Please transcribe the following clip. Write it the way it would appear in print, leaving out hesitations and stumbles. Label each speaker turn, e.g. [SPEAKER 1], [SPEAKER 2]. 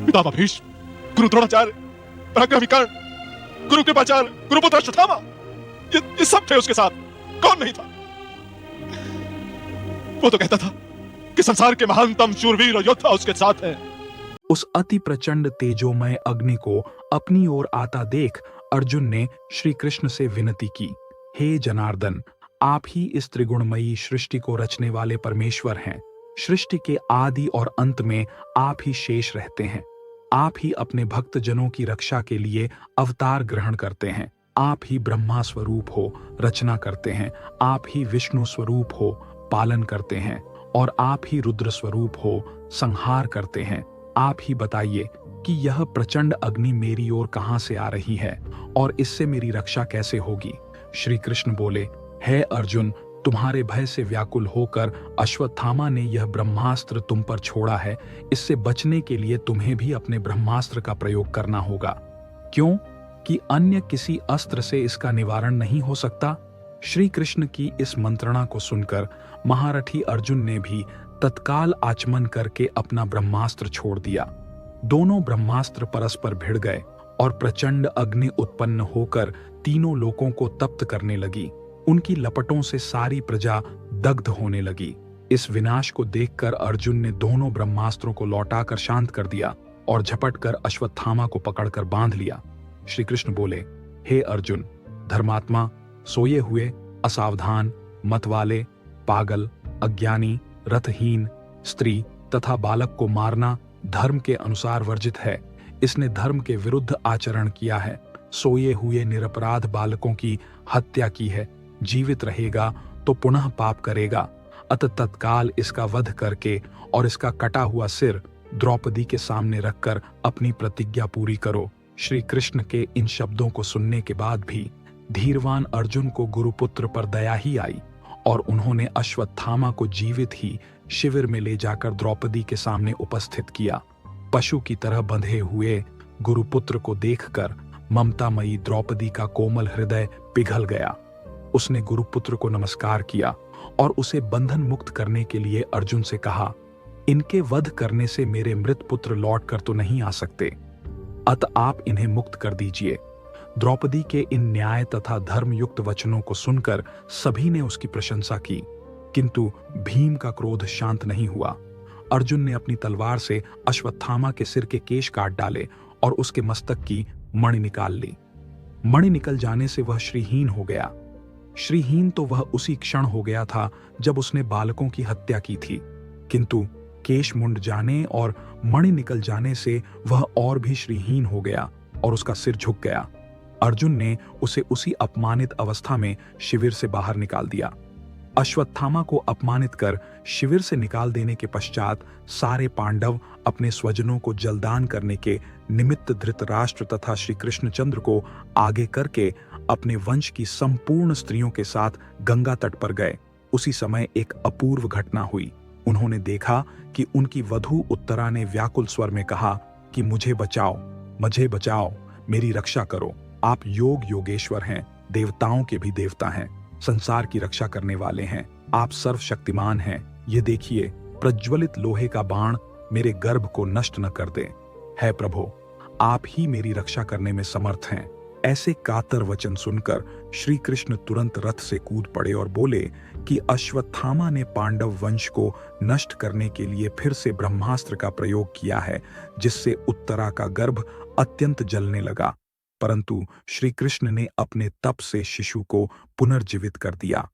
[SPEAKER 1] पितामह भीष्म, गुरु द्रोणाचार्य, पराक्रमी कर्ण, गुरु कृपाचार्य, गुरुपुत्र अश्वत्थामा, ये सब थे उसके साथ। कौन नहीं था? वो तो कहता था कि संसार के महानतम शूरवीर और योद्धा उसके साथ हैं।
[SPEAKER 2] उस अति प्रचंड तेजोमय अग्नि को अपनी ओर आता देख अर्जुन ने श्री कृष्ण से विनती की, हे जनार्दन, आप ही इस त्रिगुणमयी सृष्टि को रचने वाले परमेश्वर हैं। सृष्टि के आदि और अंत में आप ही शेष रहते हैं। आप ही अपने भक्त जनों की रक्षा के लिए अवतार ग्रहण करते हैं। आप ही ब्रह्मा स्वरूप हो, रचना करते हैं। आप ही विष्णु स्वरूप हो, पालन करते हैं। और आप ही रुद्र स्वरूप हो, संहार करते हैं। आप ही बताइए कि यह प्रचंड अग्नि मेरी ओर कहां से आ रही है और इससे मेरी रक्षा कैसे होगी? श्री कृष्ण बोले, हे अर्जुन, तुम्हारे भय से व्याकुल होकर अश्वत्थामा ने यह ब्रह्मास्त्र तुम पर छोड़ा है। इससे बचने के लिए तुम्हें भी अपने ब्रह्मास्त्र का प्रयोग करना होगा। क्यों कि अन्य किसी अस्त्र से इसका निवारण नहीं हो सकता? श्री कृष्ण की इस मंत्रणा को सुनकर महारथी अर्जुन ने भी तत्काल आचमन करके अपना ब्रह्मास्त्र छोड़ दिया। दोनों ब्रह्मास्त्र परस्पर भिड़ गए और प्रचंड अग्नि उत्पन्न होकर तीनों लोकों को तप्त करने लगी। उनकी लपटों से सारी प्रजा दग्ध होने लगी। इस विनाश को देखकर अर्जुन ने दोनों ब्रह्मास्त्रों को लौटाकर शांत कर दिया और झपटकर अश्वत्थामा को पकड़कर बांध लिया। श्री कृष्ण बोले, हे अर्जुन, धर्मात्मा, सोए हुए, असावधान, मतवाले, पागल, अज्ञानी, रथहीन, स्त्री तथा बालक को मारना धर्म के अनुसार वर्जित है। इसने धर्म के विरुद्ध आचरण किया है। सोए हुए निरपराध बालकों की हत्या की है। जीवित रहेगा तो पुनः पाप करेगा। अतः तत्काल इसका वध करके और इसका कटा हुआ सिर द्रौपदी के सामने रखकर अपनी प्रतिज्ञा पूरी करो। श्री कृष्ण के इन शब्दों को सुनने के बाद भी धीरवान अर्जुन को गुरुपुत्र पर दया ही आई और उन्होंने अश्वत्थामा को जीवित ही शिविर में ले जाकर द्रौपदी के सामने उपस्थित किया। पशु की तरह बंधे हुए गुरुपुत्र को देखकर ममतामयी द्रौपदी का कोमल हृदय पिघल गया। उसने गुरुपुत्र को नमस्कार किया और उसे बंधन मुक्त करने के लिए अर्जुन से कहा, इनके वध करने से मेरे मृत पुत्र लौट कर तो नहीं आ सकते, अतः आप इन्हें मुक्त कर दीजिए। द्रौपदी के इन न्याय तथा धर्मयुक्त वचनों को सुनकर सभी ने उसकी प्रशंसा की, किंतु भीम का क्रोध शांत नहीं हुआ। अर्जुन ने अपनी तलवार से अश्वत्थामा के सिर के केश काट डाले और उसके मस्तक की मणि निकाल ली। मणि निकल जाने से वह श्रीहीन हो गया। श्रीहीन तो वह उसी क्षण हो गया था जब उसने बालकों की हत्या की थी, किंतु केश मुंड जाने और मणि निकल जाने से वह और भी श्रीहीन हो गया और उसका सिर झुक गया। अर्जुन ने उसे उसी अपमानित अवस्था में शिविर से बाहर निकाल दिया। अश्वत्थामा को अपमानित कर शिविर से निकाल देने के पश्चात सारे पांडव अपने स्वजनों को जलदान करने के निमित्त धृतराष्ट्र तथा श्री कृष्णचंद्र को आगे करके अपने वंश की संपूर्ण स्त्रियों के साथ गंगा तट पर गए। उसी समय एक अपूर्व घटना हुई। उन्होंने देखा कि उनकी वधू उत्तरा ने व्याकुल स्वर में कहा कि मुझे बचाओ, मुझे बचाओ, मेरी रक्षा करो। आप योग योगेश्वर हैं, देवताओं के भी देवता हैं, संसार की रक्षा करने वाले हैं, आप सर्वशक्तिमान हैं। ये देखिए, प्रज्वलित लोहे का बाण मेरे गर्भ को नष्ट न कर दे। है प्रभु, आप ही मेरी रक्षा करने में समर्थ हैं। ऐसे कातर वचन सुनकर श्री कृष्ण तुरंत रथ से कूद पड़े और बोले कि अश्वत्थामा ने पांडव वंश को नष्ट करने के लिए फिर से ब्रह्मास्त्र का प्रयोग किया है, जिससे उत्तरा का गर्भ अत्यंत जलने लगा। परंतु श्री कृष्ण ने अपने तप से शिशु को पुनर्जीवित कर दिया।